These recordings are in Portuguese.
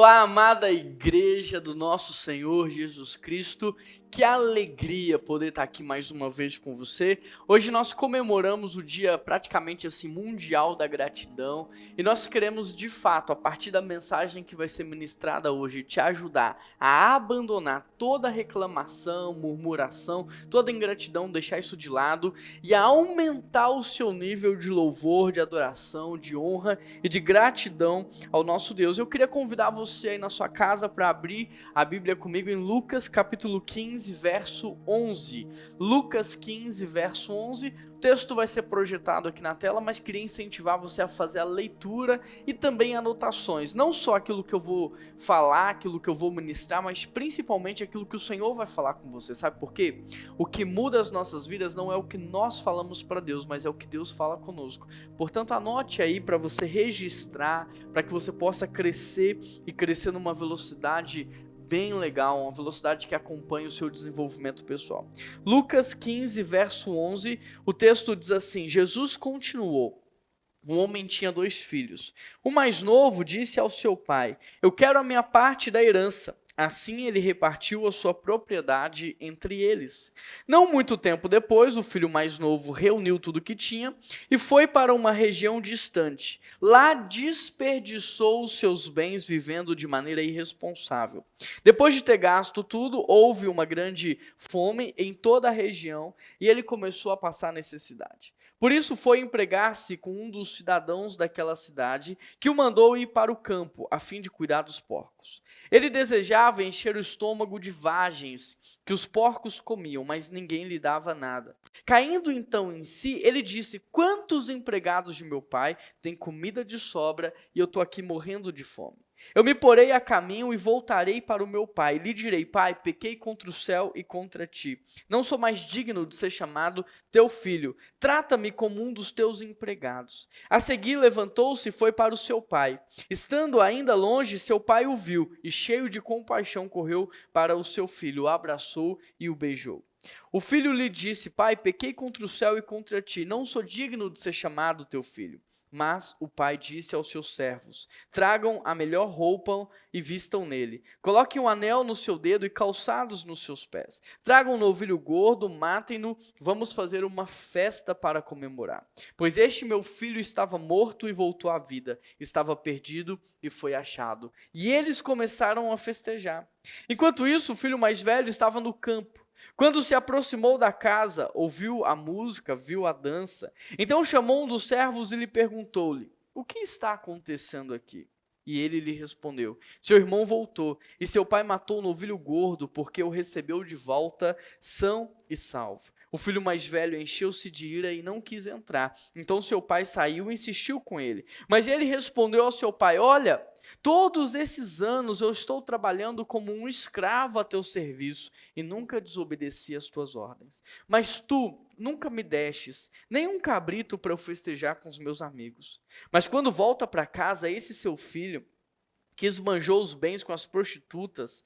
Olá, amada igreja do nosso Senhor Jesus Cristo, que alegria poder estar aqui mais uma vez com você. Hoje nós comemoramos o dia praticamente assim mundial da gratidão e nós queremos de fato, a partir da mensagem que vai ser ministrada hoje, te ajudar a abandonar toda reclamação, murmuração, toda ingratidão, deixar isso de lado e a aumentar o seu nível de louvor, de adoração, de honra e de gratidão ao nosso Deus. Eu queria convidar você aí na sua casa para abrir a Bíblia comigo em Lucas capítulo 15, verso 11. Lucas 15, verso 11. O texto vai ser projetado aqui na tela, mas queria incentivar você a fazer a leitura e também anotações. Não só aquilo que eu vou falar, aquilo que eu vou ministrar, mas principalmente aquilo que o Senhor vai falar com você. Sabe por quê? O que muda as nossas vidas não é o que nós falamos para Deus, mas é o que Deus fala conosco. Portanto, anote aí para você registrar, para que você possa crescer e crescer numa velocidade bem legal, uma velocidade que acompanhe o seu desenvolvimento pessoal. Lucas 15, verso 11, o texto diz assim: Jesus continuou. Um homem tinha 2 filhos. O mais novo disse ao seu pai: eu quero a minha parte da herança. Assim ele repartiu a sua propriedade entre eles. Não muito tempo depois, o filho mais novo reuniu tudo o que tinha e foi para uma região distante. Lá desperdiçou os seus bens vivendo de maneira irresponsável. Depois de ter gasto tudo, houve uma grande fome em toda a região e ele começou a passar necessidade. Por isso foi empregar-se com um dos cidadãos daquela cidade, que o mandou ir para o campo, a fim de cuidar dos porcos. Ele desejava encher o estômago de vagens que os porcos comiam, mas ninguém lhe dava nada. Caindo então em si, ele disse: quantos empregados de meu pai têm comida de sobra e eu estou aqui morrendo de fome? Eu me porei a caminho e voltarei para o meu pai. Lhe direi: pai, pequei contra o céu e contra ti. Não sou mais digno de ser chamado teu filho. Trata-me como um dos teus empregados. A seguir levantou-se e foi para o seu pai. Estando ainda longe, seu pai o viu e, cheio de compaixão, correu para o seu filho, o abraçou e o beijou. O filho lhe disse: pai, pequei contra o céu e contra ti. Não sou digno de ser chamado teu filho. Mas o pai disse aos seus servos: tragam a melhor roupa e vistam nele. Coloquem um anel no seu dedo e calçados nos seus pés. Tragam um novilho gordo, matem-no, vamos fazer uma festa para comemorar. Pois este meu filho estava morto e voltou à vida, estava perdido e foi achado. E eles começaram a festejar. Enquanto isso, o filho mais velho estava no campo. Quando se aproximou da casa, ouviu a música, viu a dança. Então chamou um dos servos e lhe perguntou-lhe: o que está acontecendo aqui? E ele lhe respondeu: seu irmão voltou, e seu pai matou o novilho gordo, porque o recebeu de volta são e salvo. O filho mais velho encheu-se de ira e não quis entrar. Então seu pai saiu e insistiu com ele. Mas ele respondeu ao seu pai: olha, todos esses anos eu estou trabalhando como um escravo a teu serviço e nunca desobedeci às tuas ordens. Mas tu nunca me destes nem um cabrito para eu festejar com os meus amigos. Mas quando volta para casa, esse seu filho, que esbanjou os bens com as prostitutas,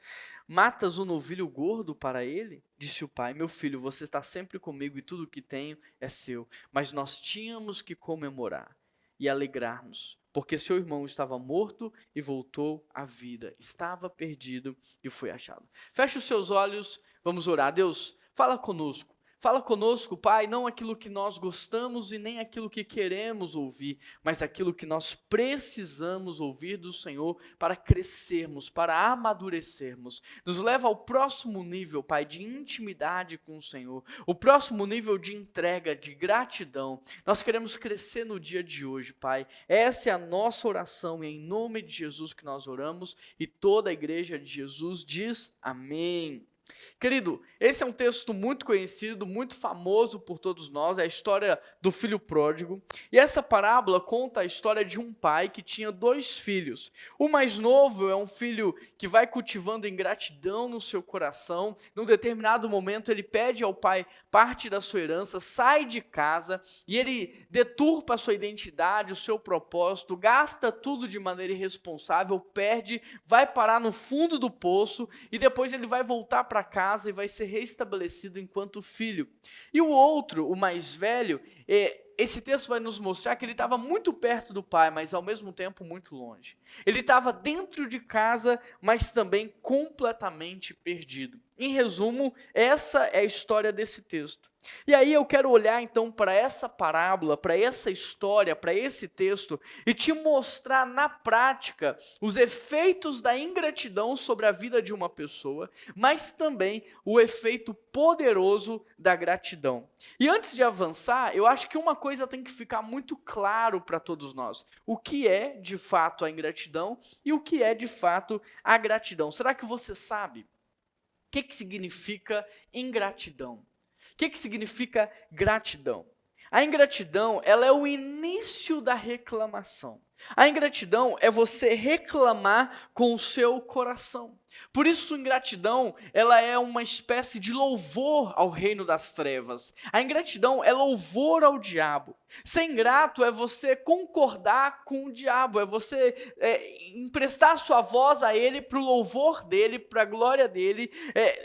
matas o novilho gordo para ele? Disse o pai: meu filho, você está sempre comigo e tudo o que tenho é seu. Mas nós tínhamos que comemorar e alegrar-nos, porque seu irmão estava morto e voltou à vida, estava perdido e foi achado. Feche os seus olhos, vamos orar. Deus, fala conosco. Fala conosco, Pai, não aquilo que nós gostamos e nem aquilo que queremos ouvir, mas aquilo que nós precisamos ouvir do Senhor para crescermos, para amadurecermos. Nos leva ao próximo nível, Pai, de intimidade com o Senhor, o próximo nível de entrega, de gratidão. Nós queremos crescer no dia de hoje, Pai. Essa é a nossa oração e é em nome de Jesus que nós oramos e toda a igreja de Jesus diz amém. Querido, esse é um texto muito conhecido, muito famoso por todos nós, é a história do filho pródigo. E essa parábola conta a história de um pai que tinha 2 filhos. O mais novo é um filho que vai cultivando ingratidão no seu coração. Num determinado momento ele pede ao pai parte da sua herança, sai de casa e ele deturpa a sua identidade, o seu propósito, gasta tudo de maneira irresponsável, perde, vai parar no fundo do poço e depois ele vai voltar para casa e vai ser restabelecido enquanto filho. E o outro, o mais velho, esse texto vai nos mostrar que ele estava muito perto do pai, mas ao mesmo tempo muito longe. Ele estava dentro de casa, mas também completamente perdido. Em resumo, essa é a história desse texto. E aí eu quero olhar então para essa parábola, para essa história, para esse texto e te mostrar na prática os efeitos da ingratidão sobre a vida de uma pessoa, mas também o efeito poderoso da gratidão. E antes de avançar, eu acho que uma coisa tem que ficar muito claro para todos nós: o que é de fato a ingratidão e o que é de fato a gratidão. Será que você sabe? O que significa ingratidão? O que significa gratidão? A ingratidão, ela é o início da reclamação. A ingratidão é você reclamar com o seu coração. Por isso, ingratidão, ela é uma espécie de louvor ao reino das trevas. A ingratidão é louvor ao diabo. Ser ingrato é você concordar com o diabo, é você emprestar sua voz a ele para o louvor dele, para a glória dele.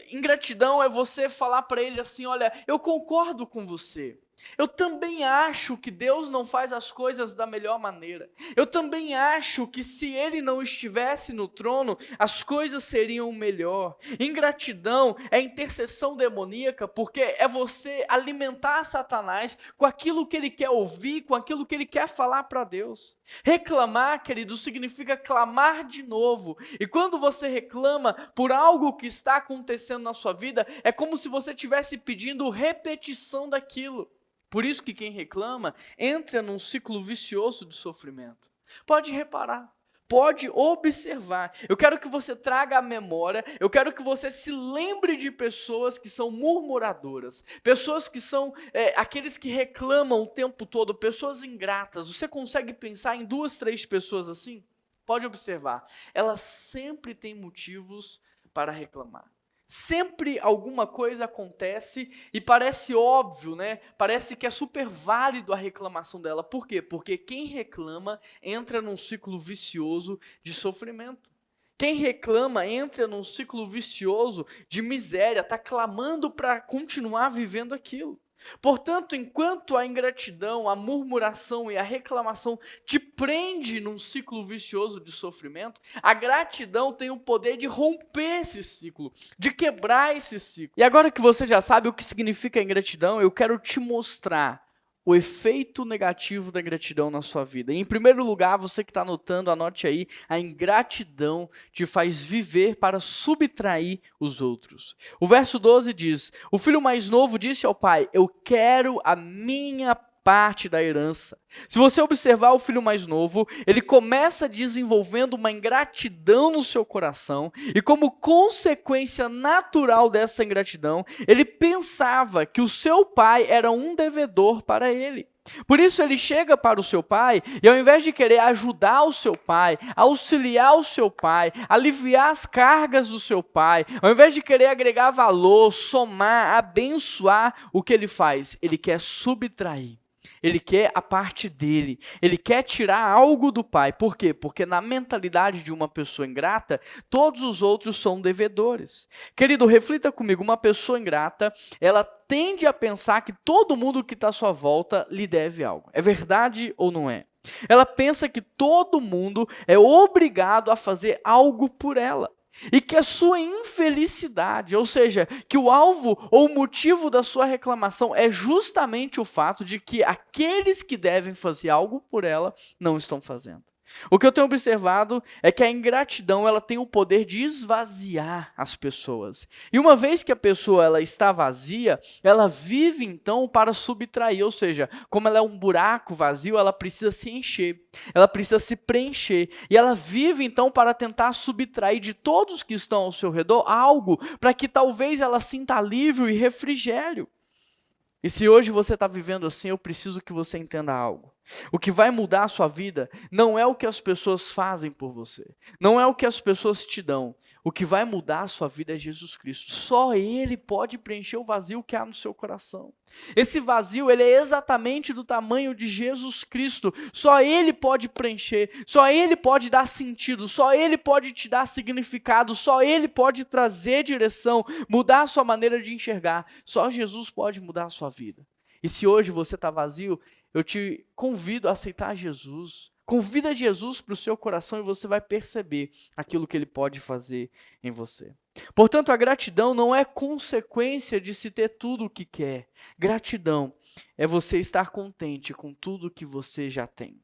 Ingratidão é você falar para ele assim: olha, eu concordo com você. Eu também acho que Deus não faz as coisas da melhor maneira. Eu também acho que se Ele não estivesse no trono, as coisas seriam melhor. Ingratidão é intercessão demoníaca, porque é você alimentar Satanás com aquilo que ele quer ouvir, com aquilo que ele quer falar para Deus. Reclamar, querido, significa clamar de novo. E quando você reclama por algo que está acontecendo na sua vida, é como se você estivesse pedindo repetição daquilo. Por isso que quem reclama entra num ciclo vicioso de sofrimento. Pode reparar, pode observar. Eu quero que você traga à memória, eu quero que você se lembre de pessoas que são murmuradoras, pessoas que são aqueles que reclamam o tempo todo, pessoas ingratas. Você consegue pensar em 2, 3 pessoas assim? Pode observar, elas sempre têm motivos para reclamar. Sempre alguma coisa acontece e parece óbvio, né? Parece que é super válido a reclamação dela. Por quê? Porque quem reclama entra num ciclo vicioso de sofrimento. Quem reclama entra num ciclo vicioso de miséria, está clamando para continuar vivendo aquilo. Portanto, enquanto a ingratidão, a murmuração e a reclamação te prende num ciclo vicioso de sofrimento, a gratidão tem o poder de romper esse ciclo, de quebrar esse ciclo. E agora que você já sabe o que significa a ingratidão, eu quero te mostrar o efeito negativo da ingratidão na sua vida. E, em primeiro lugar, você que está anotando, anote aí: a ingratidão te faz viver para subtrair os outros. O verso 12 diz: o filho mais novo disse ao pai: eu quero a minha parte da herança. Se você observar o filho mais novo, ele começa desenvolvendo uma ingratidão no seu coração, e como consequência natural dessa ingratidão, ele pensava que o seu pai era um devedor para ele. Por isso ele chega para o seu pai e, ao invés de querer ajudar o seu pai, auxiliar o seu pai, aliviar as cargas do seu pai, ao invés de querer agregar valor, somar, abençoar, o que ele faz? Ele quer subtrair. Ele quer a parte dele, ele quer tirar algo do pai. Por quê? Porque na mentalidade de uma pessoa ingrata, todos os outros são devedores. Querido, reflita comigo: uma pessoa ingrata, ela tende a pensar que todo mundo que está à sua volta lhe deve algo. É verdade ou não é? Ela pensa que todo mundo é obrigado a fazer algo por ela. E que a sua infelicidade, ou seja, que o alvo ou o motivo da sua reclamação é justamente o fato de que aqueles que devem fazer algo por ela não estão fazendo. O que eu tenho observado é que a ingratidão, ela tem o poder de esvaziar as pessoas. E uma vez que a pessoa ela está vazia, ela vive então para subtrair, ou seja, como ela é um buraco vazio, ela precisa se encher, ela precisa se preencher. E ela vive então para tentar subtrair de todos que estão ao seu redor algo, para que talvez ela sinta alívio e refrigério. E se hoje você está vivendo assim, eu preciso que você entenda algo. O que vai mudar a sua vida não é o que as pessoas fazem por você, não é o que as pessoas te dão. O que vai mudar a sua vida é Jesus Cristo. Só Ele pode preencher o vazio que há no seu coração. Esse vazio, ele é exatamente do tamanho de Jesus Cristo. Só Ele pode preencher, só Ele pode dar sentido, só Ele pode te dar significado, só Ele pode trazer direção, mudar a sua maneira de enxergar. Só Jesus pode mudar a sua vida. E se hoje você está vazio, eu te convido a aceitar Jesus. Convida Jesus para o seu coração e você vai perceber aquilo que Ele pode fazer em você. Portanto, a gratidão não é consequência de se ter tudo o que quer. Gratidão é você estar contente com tudo que você já tem.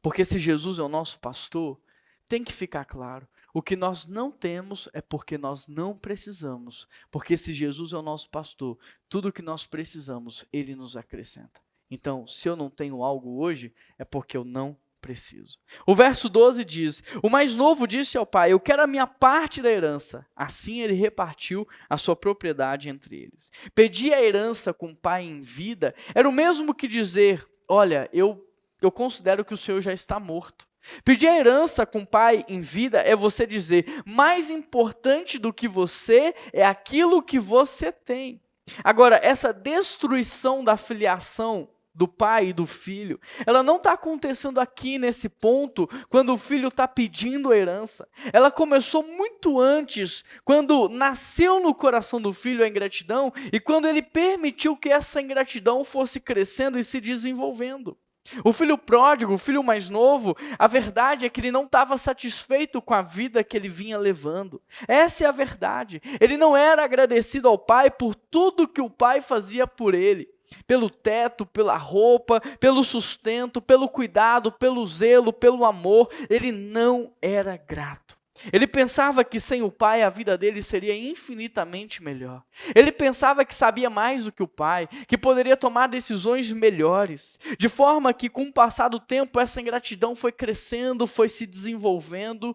Porque se Jesus é o nosso pastor, tem que ficar claro. O que nós não temos é porque nós não precisamos. Porque se Jesus é o nosso pastor, tudo o que nós precisamos, Ele nos acrescenta. Então, se eu não tenho algo hoje, é porque eu não preciso. O verso 12 diz: o mais novo disse ao pai: eu quero a minha parte da herança. Assim ele repartiu a sua propriedade entre eles. Pedir a herança com o pai em vida era o mesmo que dizer: olha, eu considero que o senhor já está morto. Pedir a herança com o pai em vida é você dizer: mais importante do que você é aquilo que você tem. Agora, essa destruição da filiação do pai e do filho, ela não está acontecendo aqui nesse ponto, quando o filho está pedindo a herança. Ela começou muito antes, quando nasceu no coração do filho a ingratidão e quando ele permitiu que essa ingratidão fosse crescendo e se desenvolvendo. O filho pródigo, o filho mais novo, a verdade é que ele não estava satisfeito com a vida que ele vinha levando. Essa é a verdade. Ele não era agradecido ao pai por tudo que o pai fazia por ele. Pelo teto, pela roupa, pelo sustento, pelo cuidado, pelo zelo, pelo amor. Ele não era grato. Ele pensava que sem o pai a vida dele seria infinitamente melhor. Ele pensava que sabia mais do que o pai, que poderia tomar decisões melhores. De forma que com o passar do tempo essa ingratidão foi crescendo, foi se desenvolvendo,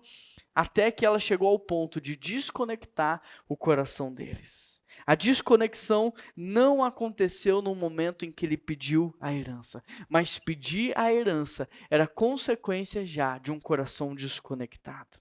até que ela chegou ao ponto de desconectar o coração deles. A desconexão não aconteceu no momento em que ele pediu a herança, mas pedir a herança era consequência já de um coração desconectado.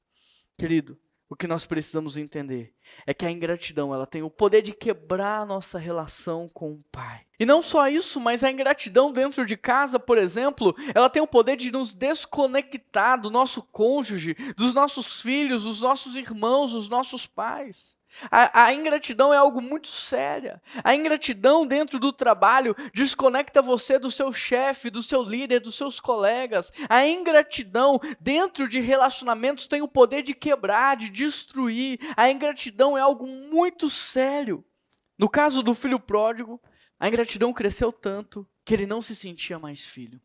Querido, o que nós precisamos entender é que a ingratidão ela tem o poder de quebrar a nossa relação com o Pai. E não só isso, mas a ingratidão dentro de casa, por exemplo, ela tem o poder de nos desconectar do nosso cônjuge, dos nossos filhos, dos nossos irmãos, dos nossos pais. A ingratidão é algo muito sério. A ingratidão dentro do trabalho desconecta você do seu chefe, do seu líder, dos seus colegas. A ingratidão dentro de relacionamentos tem o poder de quebrar, de destruir. A ingratidão é algo muito sério. No caso do filho pródigo, a ingratidão cresceu tanto que ele não se sentia mais filho,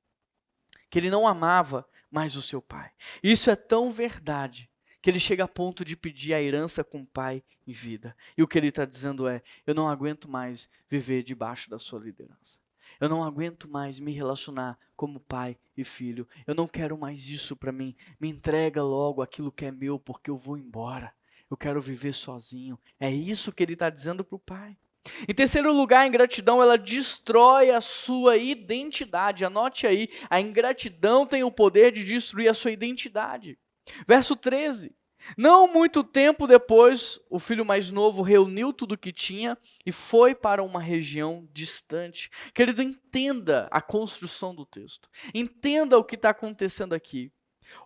que ele não amava mais o seu pai. Isso é tão verdade que ele chega a ponto de pedir a herança com o pai em vida. E o que ele está dizendo é: eu não aguento mais viver debaixo da sua liderança. Eu não aguento mais me relacionar como pai e filho. Eu não quero mais isso para mim. Me entrega logo aquilo que é meu, porque eu vou embora. Eu quero viver sozinho. É isso que ele está dizendo para o pai. Em terceiro lugar, a ingratidão ela destrói a sua identidade. Anote aí, a ingratidão tem o poder de destruir a sua identidade. Verso 13, não muito tempo depois, o filho mais novo reuniu tudo o que tinha e foi para uma região distante. Querido, entenda a construção do texto, entenda o que está acontecendo aqui.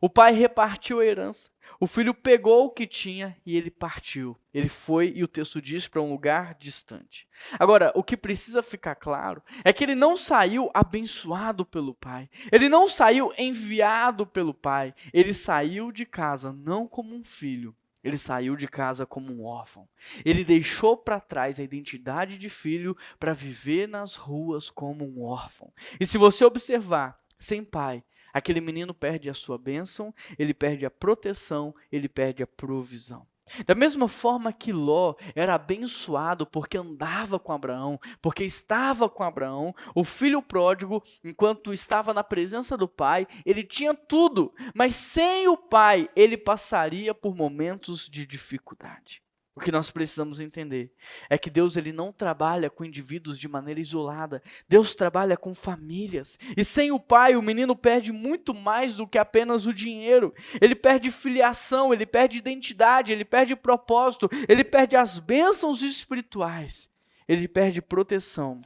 O pai repartiu a herança, o filho pegou o que tinha e ele partiu. Ele foi, e o texto diz, para um lugar distante. Agora, o que precisa ficar claro é que ele não saiu abençoado pelo pai. Ele não saiu enviado pelo pai. Ele saiu de casa não como um filho. Ele saiu de casa como um órfão. Ele deixou para trás a identidade de filho para viver nas ruas como um órfão. E se você observar, sem pai, aquele menino perde a sua bênção, ele perde a proteção, ele perde a provisão. Da mesma forma que Ló era abençoado porque andava com Abraão, porque estava com Abraão, o filho pródigo, enquanto estava na presença do pai, ele tinha tudo, mas sem o pai, ele passaria por momentos de dificuldade. O que nós precisamos entender é que Deus ele não trabalha com indivíduos de maneira isolada. Deus trabalha com famílias. E sem o pai, o menino perde muito mais do que apenas o dinheiro. Ele perde filiação, ele perde identidade, ele perde propósito, ele perde as bênçãos espirituais. Ele perde proteção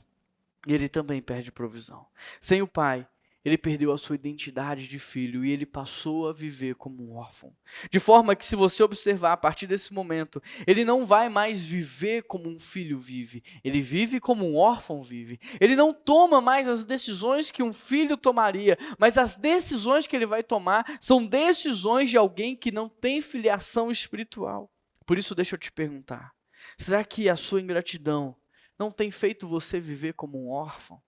e ele também perde provisão. Sem o pai, Ele perdeu a sua identidade de filho e ele passou a viver como um órfão. De forma que, se você observar a partir desse momento, ele não vai mais viver como um filho vive. Ele vive como um órfão vive. Ele não toma mais as decisões que um filho tomaria, mas as decisões que ele vai tomar são decisões de alguém que não tem filiação espiritual. Por isso, deixa eu te perguntar, será que a sua ingratidão não tem feito você viver como um órfão?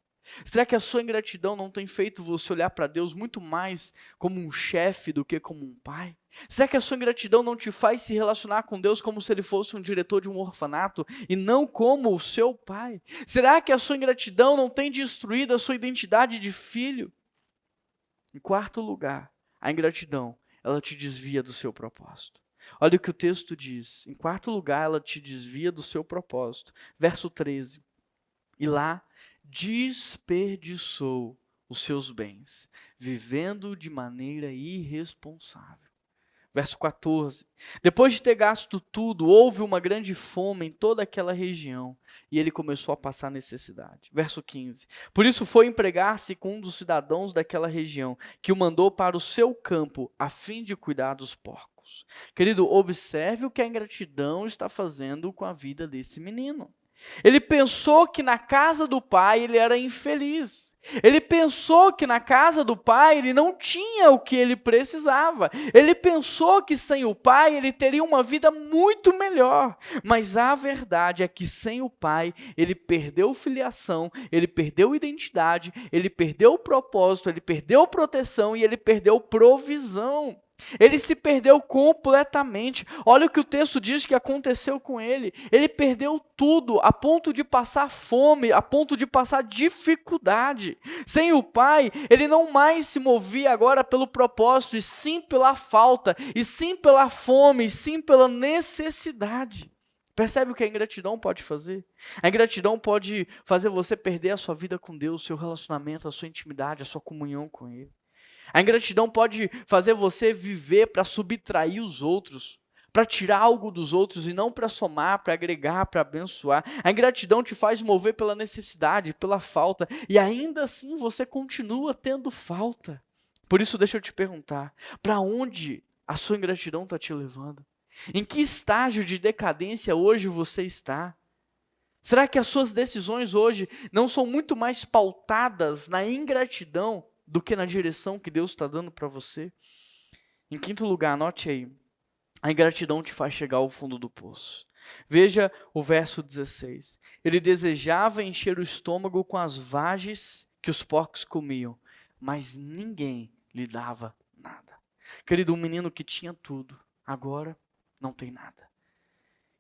Será que a sua ingratidão não tem feito você olhar para Deus muito mais como um chefe do que como um pai? Será que a sua ingratidão não te faz se relacionar com Deus como se Ele fosse um diretor de um orfanato e não como o seu pai? Será que a sua ingratidão não tem destruído a sua identidade de filho? Em quarto lugar, a ingratidão, ela te desvia do seu propósito. Olha o que o texto diz. Em quarto lugar, ela te desvia do seu propósito. Verso 13. E lá desperdiçou os seus bens, vivendo de maneira irresponsável. Verso 14. Depois de ter gasto tudo, houve uma grande fome em toda aquela região, e ele começou a passar necessidade. Verso 15. Por isso foi empregar-se com um dos cidadãos daquela região, que o mandou para o seu campo, a fim de cuidar dos porcos. Querido, observe o que a ingratidão está fazendo com a vida desse menino. Ele pensou que na casa do pai ele era infeliz. Ele pensou que na casa do pai ele não tinha o que ele precisava. Ele pensou que sem o pai ele teria uma vida muito melhor. Mas a verdade é que sem o pai ele perdeu filiação, ele perdeu identidade, ele perdeu propósito, ele perdeu proteção e ele perdeu provisão. Ele se perdeu completamente. Olha o que o texto diz que aconteceu com ele. Ele perdeu tudo, a ponto de passar fome, a ponto de passar dificuldade. Sem o pai, ele não mais se movia agora pelo propósito, e sim pela falta, e sim pela fome, e sim pela necessidade. Percebe o que a ingratidão pode fazer? A ingratidão pode fazer você perder a sua vida com Deus, o seu relacionamento, a sua intimidade, a sua comunhão com Ele. A ingratidão pode fazer você viver para subtrair os outros, para tirar algo dos outros e não para somar, para agregar, para abençoar. A ingratidão te faz mover pela necessidade, pela falta, e ainda assim você continua tendo falta. Por isso, deixa eu te perguntar, para onde a sua ingratidão está te levando? Em que estágio de decadência hoje você está? Será que as suas decisões hoje não são muito mais pautadas na ingratidão do que na direção que Deus está dando para você? Em quinto lugar, anote aí, a ingratidão te faz chegar ao fundo do poço. Veja o verso 16. Ele desejava encher o estômago com as vagens que os porcos comiam, mas ninguém lhe dava nada. Querido, um menino que tinha tudo, agora não tem nada.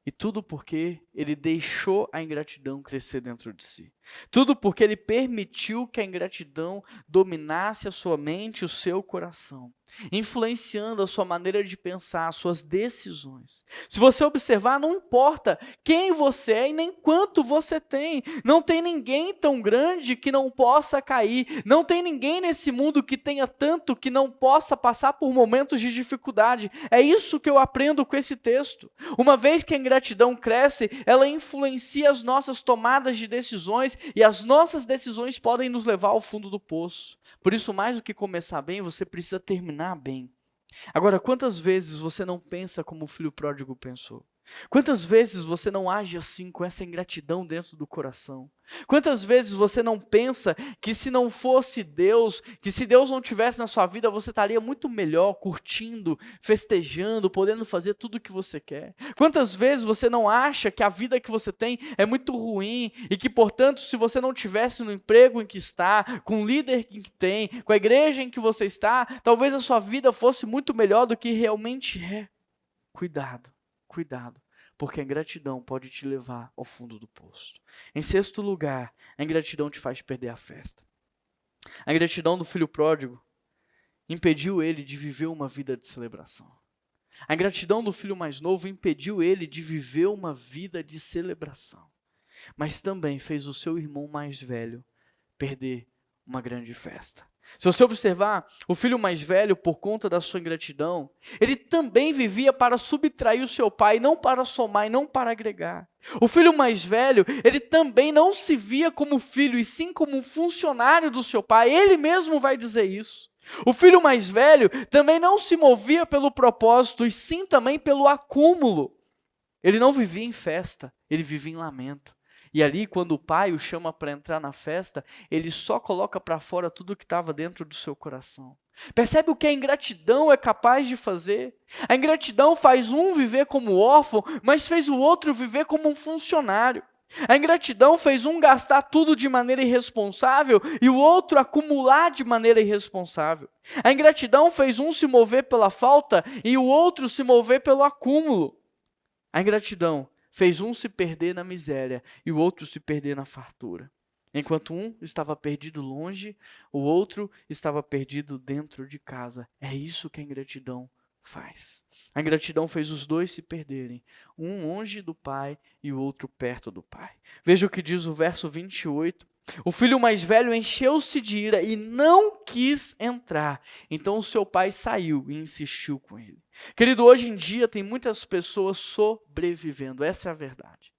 E tudo porque ele deixou a ingratidão crescer dentro de si. Tudo porque ele permitiu que a ingratidão dominasse a sua mente e o seu coração, influenciando a sua maneira de pensar, as suas decisões. Se você observar, não importa quem você é e nem quanto você tem. Não tem ninguém tão grande que não possa cair. Não tem ninguém nesse mundo que tenha tanto que não possa passar por momentos de dificuldade. É isso que eu aprendo com esse texto. Uma vez que a ingratidão cresce, ela influencia as nossas tomadas de decisões e as nossas decisões podem nos levar ao fundo do poço. Por isso, mais do que começar bem, você precisa terminar bem. Agora, quantas vezes você não pensa como o filho pródigo pensou? Quantas vezes você não age assim, com essa ingratidão dentro do coração? Quantas vezes você não pensa que se não fosse Deus, que se Deus não tivesse na sua vida, você estaria muito melhor, curtindo, festejando, podendo fazer tudo o que você quer? Quantas vezes você não acha que a vida que você tem é muito ruim e que, portanto, se você não tivesse no emprego em que está, com o líder em que tem, com a igreja em que você está, talvez a sua vida fosse muito melhor do que realmente é? Cuidado. Cuidado, porque a ingratidão pode te levar ao fundo do poço. Em sexto lugar, a ingratidão te faz perder a festa. A ingratidão do filho pródigo impediu ele de viver uma vida de celebração. A ingratidão do filho mais novo impediu ele de viver uma vida de celebração. Mas também fez o seu irmão mais velho perder uma grande festa. Se você observar, o filho mais velho, por conta da sua ingratidão, ele também vivia para subtrair o seu pai, não para somar e não para agregar. O filho mais velho, ele também não se via como filho, e sim como um funcionário do seu pai. Ele mesmo vai dizer isso. O filho mais velho também não se movia pelo propósito, e sim também pelo acúmulo. Ele não vivia em festa, ele vivia em lamento. E ali, quando o pai o chama para entrar na festa, ele só coloca para fora tudo que estava dentro do seu coração. Percebe o que a ingratidão é capaz de fazer? A ingratidão faz um viver como órfão, mas fez o outro viver como um funcionário. A ingratidão fez um gastar tudo de maneira irresponsável e o outro acumular de maneira irresponsável. A ingratidão fez um se mover pela falta e o outro se mover pelo acúmulo. A ingratidão fez um se perder na miséria e o outro se perder na fartura. Enquanto um estava perdido longe, o outro estava perdido dentro de casa. É isso que a ingratidão faz. A ingratidão fez os dois se perderem, um longe do pai e o outro perto do pai. Veja o que diz o verso 28. O filho mais velho encheu-se de ira e não quis entrar. Então o seu pai saiu e insistiu com ele. Querido, hoje em dia tem muitas pessoas sobrevivendo, essa é a verdade.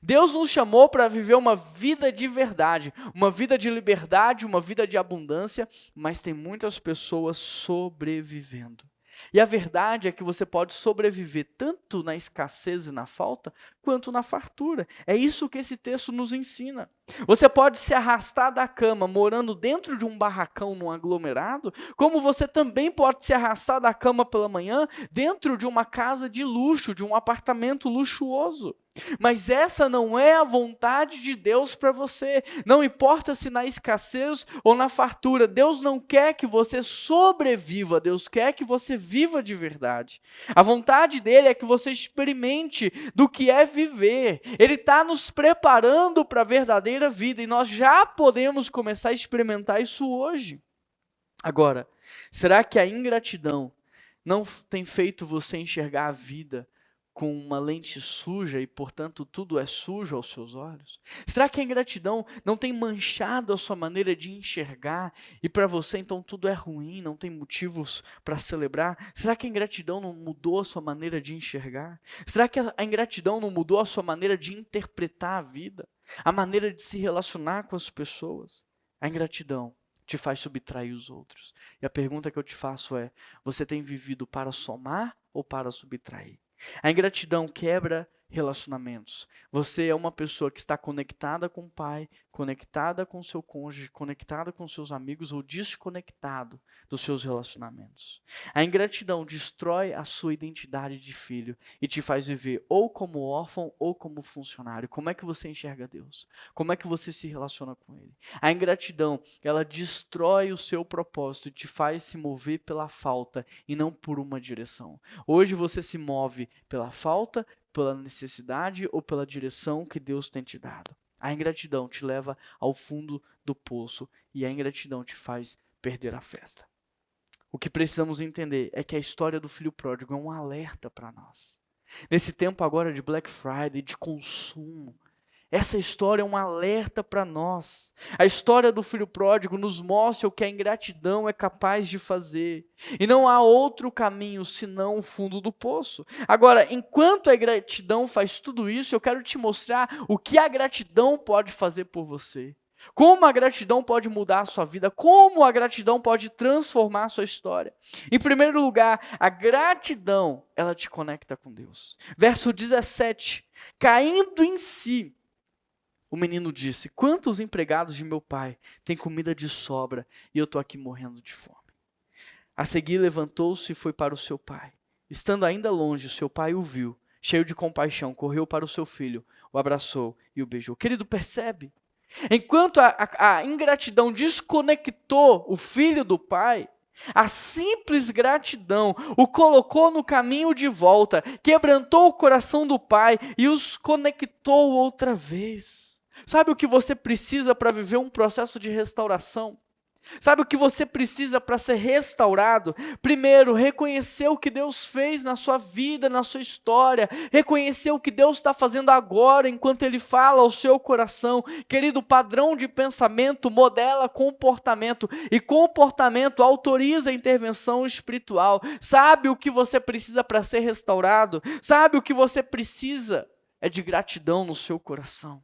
Deus nos chamou para viver uma vida de verdade, uma vida de liberdade, uma vida de abundância, mas tem muitas pessoas sobrevivendo. E a verdade é que você pode sobreviver tanto na escassez e na falta, quanto na fartura. É isso que esse texto nos ensina. Você pode se arrastar da cama morando dentro de um barracão num aglomerado, como você também pode se arrastar da cama pela manhã dentro de uma casa de luxo, de um apartamento luxuoso. Mas essa não é a vontade de Deus para você. Não importa se na escassez ou na fartura. Deus não quer que você sobreviva. Deus quer que você viva de verdade. A vontade dele é que você experimente do que é viver. Ele está nos preparando para a verdadeira vida. E nós já podemos começar a experimentar isso hoje. Agora, será que a ingratidão não tem feito você enxergar a vida com uma lente suja e, portanto, tudo é sujo aos seus olhos? Será que a ingratidão não tem manchado a sua maneira de enxergar e para você, então, tudo é ruim, não tem motivos para celebrar? Será que a ingratidão não mudou a sua maneira de enxergar? Será que a ingratidão não mudou a sua maneira de interpretar a vida? A maneira de se relacionar com as pessoas? A ingratidão te faz subtrair os outros. E a pergunta que eu te faço é: você tem vivido para somar ou para subtrair? A ingratidão quebra relacionamentos. Você é uma pessoa que está conectada com o pai, conectada com o seu cônjuge, conectada com seus amigos ou desconectado dos seus relacionamentos. A ingratidão destrói a sua identidade de filho e te faz viver ou como órfão ou como funcionário. Como é que você enxerga Deus? Como é que você se relaciona com Ele? A ingratidão, ela destrói o seu propósito e te faz se mover pela falta e não por uma direção. Hoje você se move pela falta, pela necessidade ou pela direção que Deus tem te dado. A ingratidão te leva ao fundo do poço e a ingratidão te faz perder a festa. O que precisamos entender é que a história do filho pródigo é um alerta para nós. Nesse tempo agora de Black Friday, de consumo, essa história é um alerta para nós. A história do filho pródigo nos mostra o que a ingratidão é capaz de fazer. E não há outro caminho senão o fundo do poço. Agora, enquanto a ingratidão faz tudo isso, eu quero te mostrar o que a gratidão pode fazer por você. Como a gratidão pode mudar a sua vida, como a gratidão pode transformar a sua história. Em primeiro lugar, a gratidão, ela te conecta com Deus. Verso 17, caindo em si, o menino disse: quantos empregados de meu pai têm comida de sobra e eu estou aqui morrendo de fome? A seguir levantou-se e foi para o seu pai. Estando ainda longe, seu pai o viu, cheio de compaixão, correu para o seu filho, o abraçou e o beijou. Querido, percebe? Enquanto a ingratidão desconectou o filho do pai, a simples gratidão o colocou no caminho de volta, quebrantou o coração do pai e os conectou outra vez. Sabe o que você precisa para viver um processo de restauração? Sabe o que você precisa para ser restaurado? Primeiro, reconhecer o que Deus fez na sua vida, na sua história. Reconhecer o que Deus está fazendo agora, enquanto Ele fala ao seu coração. Querido, padrão de pensamento modela comportamento. E comportamento autoriza a intervenção espiritual. Sabe o que você precisa para ser restaurado? Sabe o que você precisa? É de gratidão no seu coração.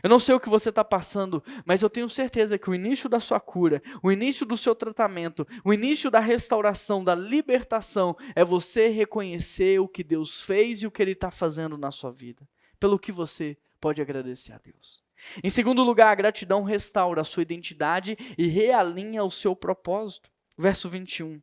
Eu não sei o que você está passando, mas eu tenho certeza que o início da sua cura, o início do seu tratamento, o início da restauração, da libertação, é você reconhecer o que Deus fez e o que Ele está fazendo na sua vida. Pelo que você pode agradecer a Deus. Em segundo lugar, a gratidão restaura a sua identidade e realinha o seu propósito. Verso 21.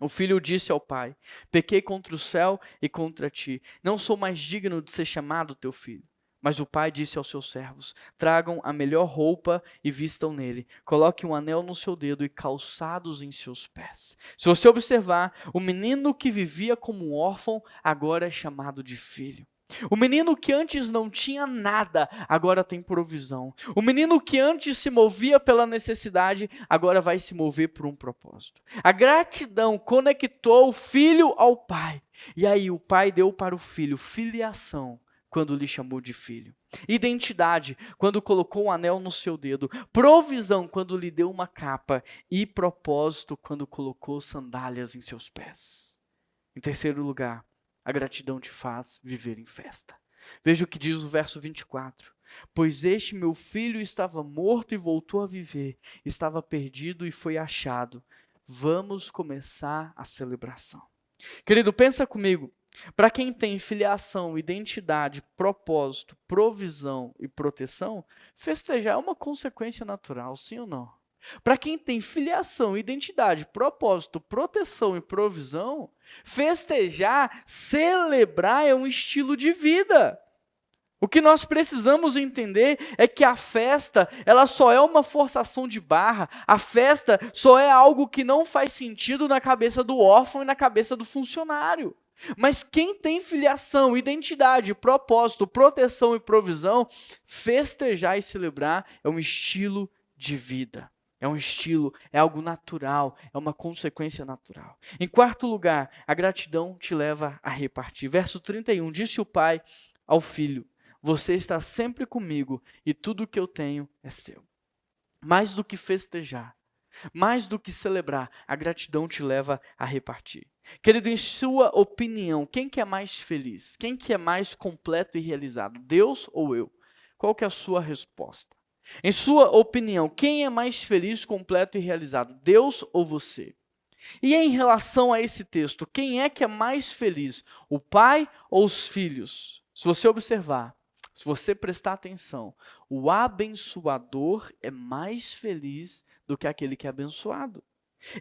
O filho disse ao pai: pequei contra o céu e contra ti. Não sou mais digno de ser chamado teu filho. Mas o pai disse aos seus servos: tragam a melhor roupa e vistam nele. Coloque um anel no seu dedo e calçados em seus pés. Se você observar, o menino que vivia como um órfão agora é chamado de filho. O menino que antes não tinha nada, agora tem provisão. O menino que antes se movia pela necessidade, agora vai se mover por um propósito. A gratidão conectou o filho ao pai. E aí o pai deu para o filho filiação, quando lhe chamou de filho. Identidade, quando colocou um anel no seu dedo. Provisão, quando lhe deu uma capa. E propósito, quando colocou sandálias em seus pés. Em terceiro lugar, a gratidão te faz viver em festa. Veja o que diz o verso 24. Pois este meu filho estava morto e voltou a viver. Estava perdido e foi achado. Vamos começar a celebração. Querido, pensa comigo. Para quem tem filiação, identidade, propósito, provisão e proteção, festejar é uma consequência natural, sim ou não? Para quem tem filiação, identidade, propósito, proteção e provisão, festejar, celebrar é um estilo de vida. O que nós precisamos entender é que a festa, ela só é uma forçação de barra. A festa só é algo que não faz sentido na cabeça do órfão e na cabeça do funcionário. Mas quem tem filiação, identidade, propósito, proteção e provisão, festejar e celebrar é um estilo de vida. É um estilo, é algo natural, é uma consequência natural. Em quarto lugar, a gratidão te leva a repartir. Verso 31, disse o pai ao filho: você está sempre comigo e tudo o que eu tenho é seu. Mais do que festejar, mais do que celebrar, a gratidão te leva a repartir. Querido, em sua opinião, quem que é mais feliz? Quem que é mais completo e realizado? Deus ou eu? Qual que é a sua resposta? Em sua opinião, quem é mais feliz, completo e realizado? Deus ou você? E em relação a esse texto, quem é que é mais feliz? O pai ou os filhos? Se você observar, se você prestar atenção, o abençoador é mais feliz do que aquele que é abençoado.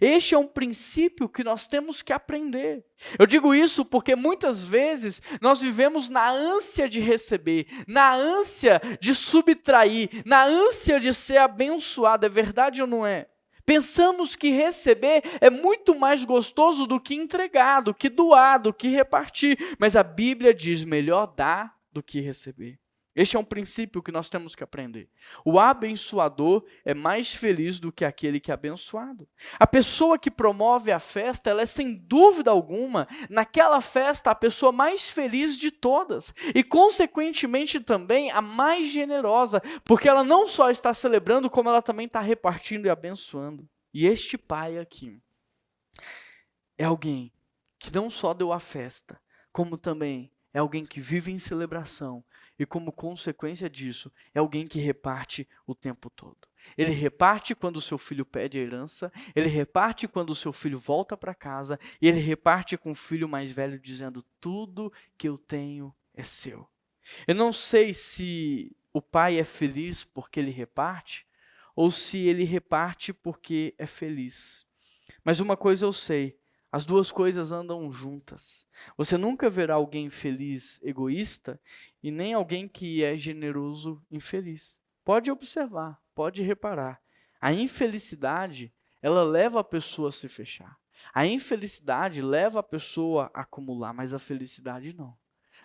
Este é um princípio que nós temos que aprender. Eu digo isso porque muitas vezes nós vivemos na ânsia de receber, na ânsia de subtrair, na ânsia de ser abençoado. É verdade ou não é? Pensamos que receber é muito mais gostoso do que entregar, do que doar, do que repartir. Mas a Bíblia diz: melhor dar do que receber. Este é um princípio que nós temos que aprender. O abençoador é mais feliz do que aquele que é abençoado. A pessoa que promove a festa, ela é sem dúvida alguma, naquela festa, a pessoa mais feliz de todas. E, consequentemente, também a mais generosa, porque ela não só está celebrando, como ela também está repartindo e abençoando. E este pai aqui é alguém que não só deu a festa, como também é alguém que vive em celebração. E como consequência disso, é alguém que reparte o tempo todo. Ele reparte quando o seu filho pede a herança, ele reparte quando o seu filho volta para casa, e ele reparte com o filho mais velho dizendo: tudo que eu tenho é seu. Eu não sei se o pai é feliz porque ele reparte, ou se ele reparte porque é feliz. Mas uma coisa eu sei: as duas coisas andam juntas. Você nunca verá alguém feliz egoísta e nem alguém que é generoso infeliz. Pode observar, pode reparar. A infelicidade, ela leva a pessoa a se fechar. A infelicidade leva a pessoa a acumular, mas a felicidade não.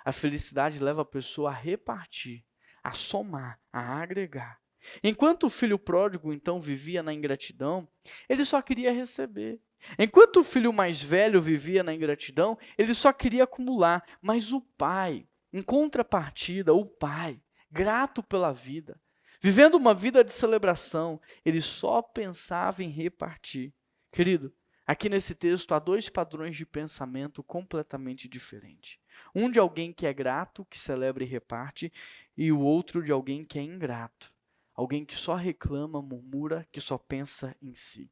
A felicidade leva a pessoa a repartir, a somar, a agregar. Enquanto o filho pródigo, então, vivia na ingratidão, ele só queria receber. Enquanto o filho mais velho vivia na ingratidão, ele só queria acumular. Mas o pai, em contrapartida, o pai, grato pela vida, vivendo uma vida de celebração, ele só pensava em repartir. Querido, aqui nesse texto há dois padrões de pensamento completamente diferentes. Um de alguém que é grato, que celebra e reparte, e o outro de alguém que é ingrato. Alguém que só reclama, murmura, que só pensa em si.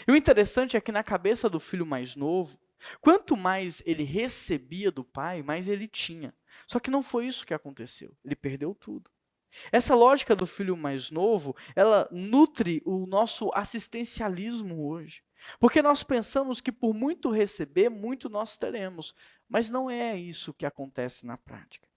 E o interessante é que na cabeça do filho mais novo, quanto mais ele recebia do pai, mais ele tinha. Só que não foi isso que aconteceu. Ele perdeu tudo. Essa lógica do filho mais novo, ela nutre o nosso assistencialismo hoje. Porque nós pensamos que por muito receber, muito nós teremos. Mas não é isso que acontece na prática.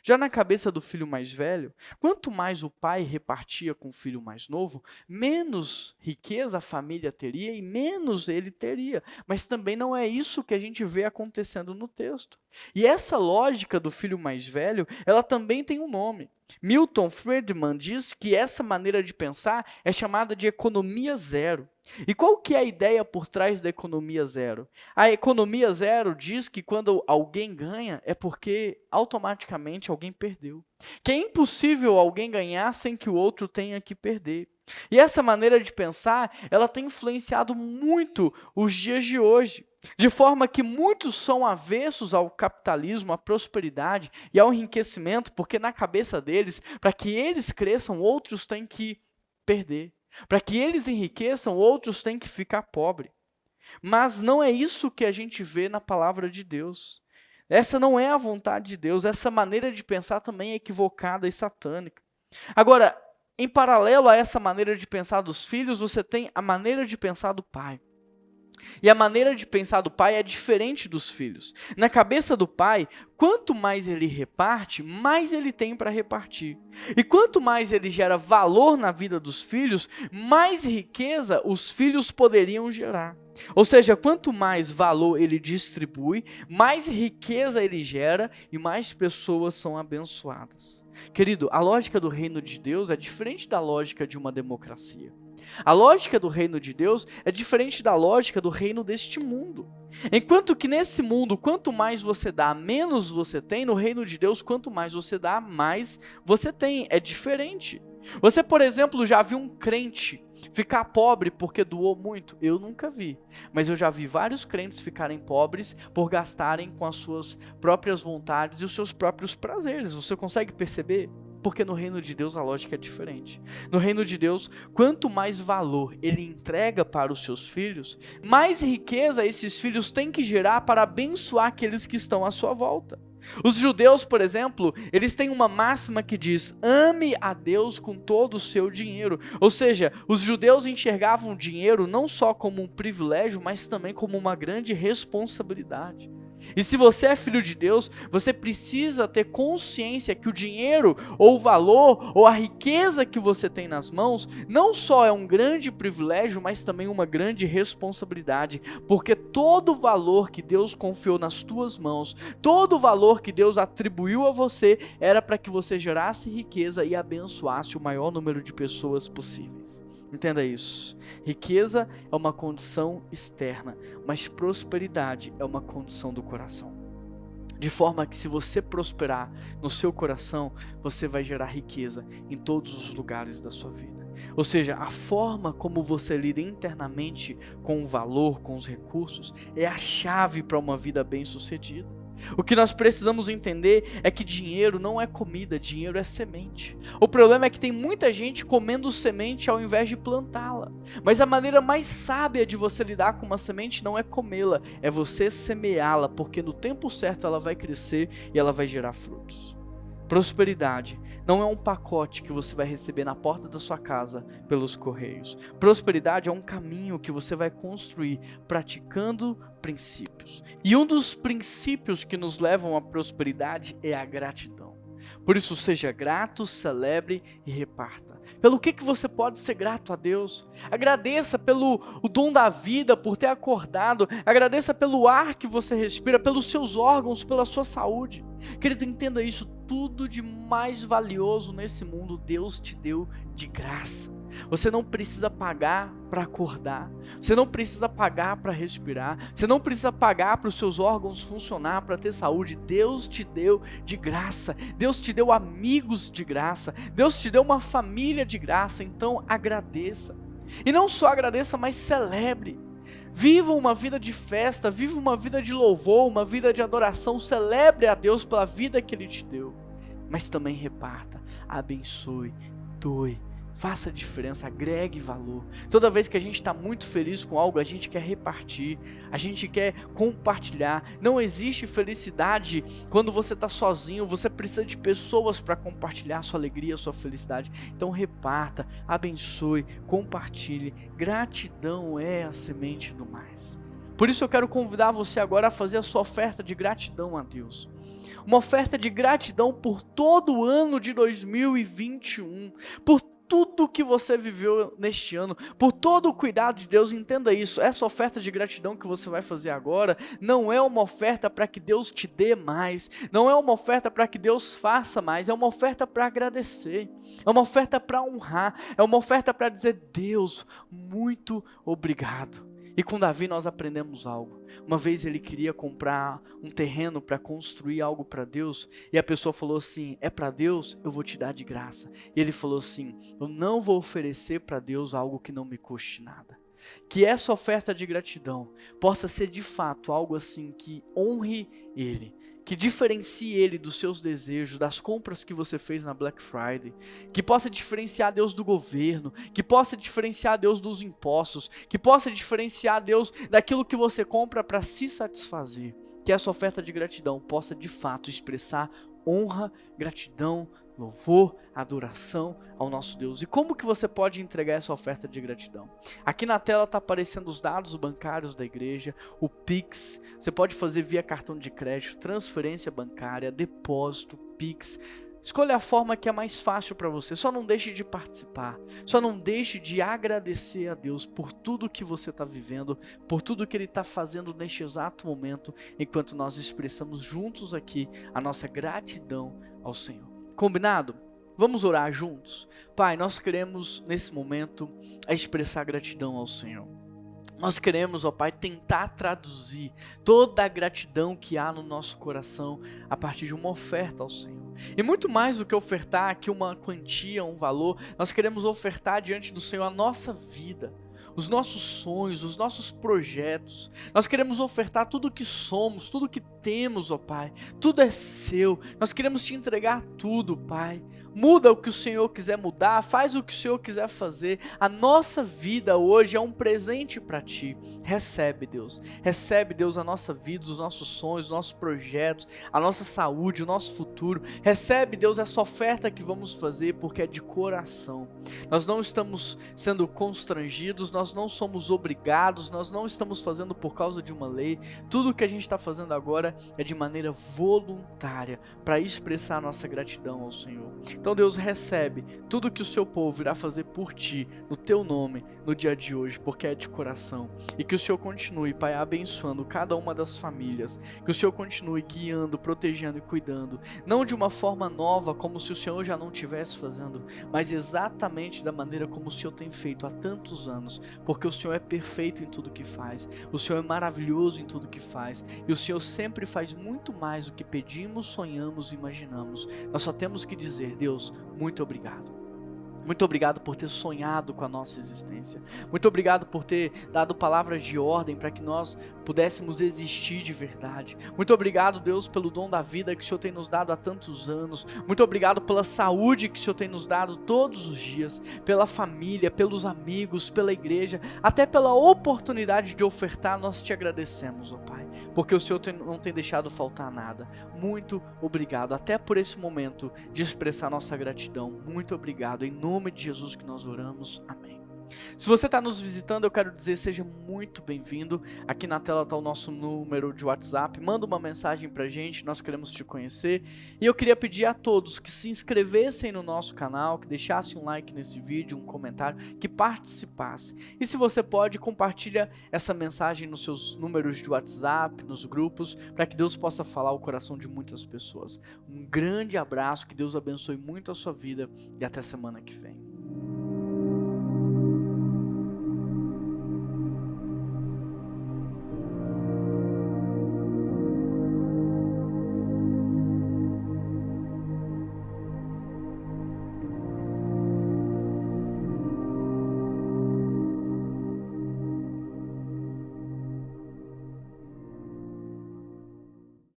Já na cabeça do filho mais velho, quanto mais o pai repartia com o filho mais novo, menos riqueza a família teria e menos ele teria. Mas também não é isso que a gente vê acontecendo no texto. E essa lógica do filho mais velho, ela também tem um nome. Milton Friedman diz que essa maneira de pensar é chamada de economia zero. E qual que é a ideia por trás da economia zero? A economia zero diz que quando alguém ganha é porque automaticamente alguém perdeu. Que é impossível alguém ganhar sem que o outro tenha que perder. E essa maneira de pensar, ela tem influenciado muito os dias de hoje. De forma que muitos são avessos ao capitalismo, à prosperidade e ao enriquecimento, porque na cabeça deles, para que eles cresçam, outros têm que perder. Para que eles enriqueçam, outros têm que ficar pobres. Mas não é isso que a gente vê na palavra de Deus. Essa não é a vontade de Deus. Essa maneira de pensar também é equivocada e satânica. Agora, em paralelo a essa maneira de pensar dos filhos, você tem a maneira de pensar do pai. E a maneira de pensar do pai é diferente dos filhos. Na cabeça do pai, quanto mais ele reparte, mais ele tem para repartir. E quanto mais ele gera valor na vida dos filhos, mais riqueza os filhos poderiam gerar. Ou seja, quanto mais valor ele distribui, mais riqueza ele gera e mais pessoas são abençoadas. Querido, a lógica do reino de Deus é diferente da lógica de uma democracia. A lógica do reino de Deus é diferente da lógica do reino deste mundo. Enquanto que nesse mundo, quanto mais você dá, menos você tem, no reino de Deus, quanto mais você dá, mais você tem. É diferente. Você, por exemplo, já viu um crente ficar pobre porque doou muito? Eu nunca vi. Mas eu já vi vários crentes ficarem pobres por gastarem com as suas próprias vontades e os seus próprios prazeres. Você consegue perceber? Porque no reino de Deus a lógica é diferente. No reino de Deus, quanto mais valor ele entrega para os seus filhos, mais riqueza esses filhos têm que gerar para abençoar aqueles que estão à sua volta. Os judeus, por exemplo, eles têm uma máxima que diz: ame a Deus com todo o seu dinheiro. Ou seja, os judeus enxergavam o dinheiro não só como um privilégio, mas também como uma grande responsabilidade. E se você é filho de Deus, você precisa ter consciência que o dinheiro, ou o valor, ou a riqueza que você tem nas mãos, não só é um grande privilégio, mas também uma grande responsabilidade, porque todo o valor que Deus confiou nas tuas mãos, todo o valor que Deus atribuiu a você, era para que você gerasse riqueza e abençoasse o maior número de pessoas possíveis. Entenda isso. Riqueza é uma condição externa, mas prosperidade é uma condição do coração. De forma que se você prosperar no seu coração, você vai gerar riqueza em todos os lugares da sua vida. Ou seja, a forma como você lida internamente com o valor, com os recursos, é a chave para uma vida bem-sucedida. O que nós precisamos entender é que dinheiro não é comida, dinheiro é semente. O problema é que tem muita gente comendo semente ao invés de plantá-la. Mas a maneira mais sábia de você lidar com uma semente não é comê-la, é você semeá-la, porque no tempo certo ela vai crescer e ela vai gerar frutos. Prosperidade não é um pacote que você vai receber na porta da sua casa pelos correios. Prosperidade é um caminho que você vai construir praticando princípios. E um dos princípios que nos levam à prosperidade é a gratidão. Por isso, seja grato, celebre e reparta. Pelo que você pode ser grato a Deus? Agradeça pelo o dom da vida, por ter acordado. Agradeça pelo ar que você respira, pelos seus órgãos, pela sua saúde. Querido, entenda isso, tudo de mais valioso nesse mundo Deus te deu de graça. Você não precisa pagar para acordar, você não precisa pagar para respirar, você não precisa pagar para os seus órgãos funcionar, para ter saúde. Deus te deu de graça, Deus te deu amigos de graça, Deus te deu uma família de graça. Então agradeça, e não só agradeça, mas celebre. Viva uma vida de festa, viva uma vida de louvor, uma vida de adoração. Celebre a Deus pela vida que Ele te deu, mas também reparta, abençoe, doe. Faça a diferença, agregue valor. Toda vez que a gente está muito feliz com algo, a gente quer repartir, a gente quer compartilhar. Não existe felicidade quando você está sozinho, você precisa de pessoas para compartilhar a sua alegria, a sua felicidade. Então reparta, abençoe, compartilhe. Gratidão é a semente do mais. Por isso eu quero convidar você agora a fazer a sua oferta de gratidão a Deus. Uma oferta de gratidão por todo o ano de 2021, por tudo que você viveu neste ano, por todo o cuidado de Deus. Entenda isso, essa oferta de gratidão que você vai fazer agora, não é uma oferta para que Deus te dê mais, não é uma oferta para que Deus faça mais, é uma oferta para agradecer, é uma oferta para honrar, é uma oferta para dizer: Deus, muito obrigado. E com Davi nós aprendemos algo. Uma vez ele queria comprar um terreno para construir algo para Deus, e a pessoa falou assim: é para Deus? Eu vou te dar de graça. E ele falou assim: eu não vou oferecer para Deus algo que não me custe nada. Que essa oferta de gratidão possa ser de fato algo assim que honre Ele, que diferencie Ele dos seus desejos, das compras que você fez na Black Friday, que possa diferenciar Deus do governo, que possa diferenciar Deus dos impostos, que possa diferenciar Deus daquilo que você compra para se satisfazer. Que essa oferta de gratidão possa de fato expressar honra, gratidão, louvor, adoração ao nosso Deus. E como que você pode entregar essa oferta de gratidão? Aqui na tela está aparecendo os dados bancários da igreja, o Pix. Você pode fazer via cartão de crédito, transferência bancária, depósito, Pix. Escolha a forma que é mais fácil para você. Só não deixe de participar. Só não deixe de agradecer a Deus por tudo que você está vivendo, por tudo que Ele está fazendo neste exato momento, enquanto nós expressamos juntos aqui a nossa gratidão ao Senhor. Combinado? Vamos orar juntos? Pai, nós queremos nesse momento expressar gratidão ao Senhor. Nós queremos, ó Pai, tentar traduzir toda a gratidão que há no nosso coração a partir de uma oferta ao Senhor. E muito mais do que ofertar aqui uma quantia, um valor, nós queremos ofertar diante do Senhor a nossa vida, os nossos sonhos, os nossos projetos. Nós queremos ofertar tudo o que somos, tudo o que temos, ó Pai. Tudo é seu. Nós queremos te entregar tudo, Pai. Muda o que o Senhor quiser mudar, faz o que o Senhor quiser fazer. A nossa vida hoje é um presente para Ti. Recebe, Deus. Recebe, Deus, a nossa vida, os nossos sonhos, os nossos projetos, a nossa saúde, o nosso futuro. Recebe, Deus, essa oferta que vamos fazer, porque é de coração. Nós não estamos sendo constrangidos, nós não somos obrigados, nós não estamos fazendo por causa de uma lei. Tudo o que a gente está fazendo agora é de maneira voluntária, para expressar a nossa gratidão ao Senhor. Então, Deus, recebe tudo que o seu povo irá fazer por Ti, no Teu nome, no dia de hoje, porque é de coração. E que o Senhor continue, Pai, abençoando cada uma das famílias. Que o Senhor continue guiando, protegendo e cuidando. Não de uma forma nova, como se o Senhor já não estivesse fazendo, mas exatamente da maneira como o Senhor tem feito há tantos anos. Porque o Senhor é perfeito em tudo que faz. O Senhor é maravilhoso em tudo que faz. E o Senhor sempre faz muito mais do que pedimos, sonhamos e imaginamos. Nós só temos que dizer: Deus, muito obrigado. Muito obrigado por ter sonhado com a nossa existência. Muito obrigado por ter dado palavras de ordem para que nós pudéssemos existir de verdade. Muito obrigado, Deus, pelo dom da vida que o Senhor tem nos dado há tantos anos. Muito obrigado pela saúde que o Senhor tem nos dado todos os dias, pela família, pelos amigos, pela igreja, até pela oportunidade de ofertar. Nós te agradecemos, ó Pai, porque o Senhor não tem deixado faltar nada. Muito obrigado, até por esse momento de expressar nossa gratidão. Muito obrigado, em nome de Jesus que nós oramos, amém. Se você está nos visitando, eu quero dizer, seja muito bem-vindo. Aqui na tela está o nosso número de WhatsApp. Manda uma mensagem pra gente, nós queremos te conhecer. E eu queria pedir a todos que se inscrevessem no nosso canal, que deixassem um like nesse vídeo, um comentário, que participassem. E se você pode, compartilha essa mensagem nos seus números de WhatsApp, nos grupos, para que Deus possa falar ao coração de muitas pessoas. Um grande abraço, que Deus abençoe muito a sua vida e até semana que vem.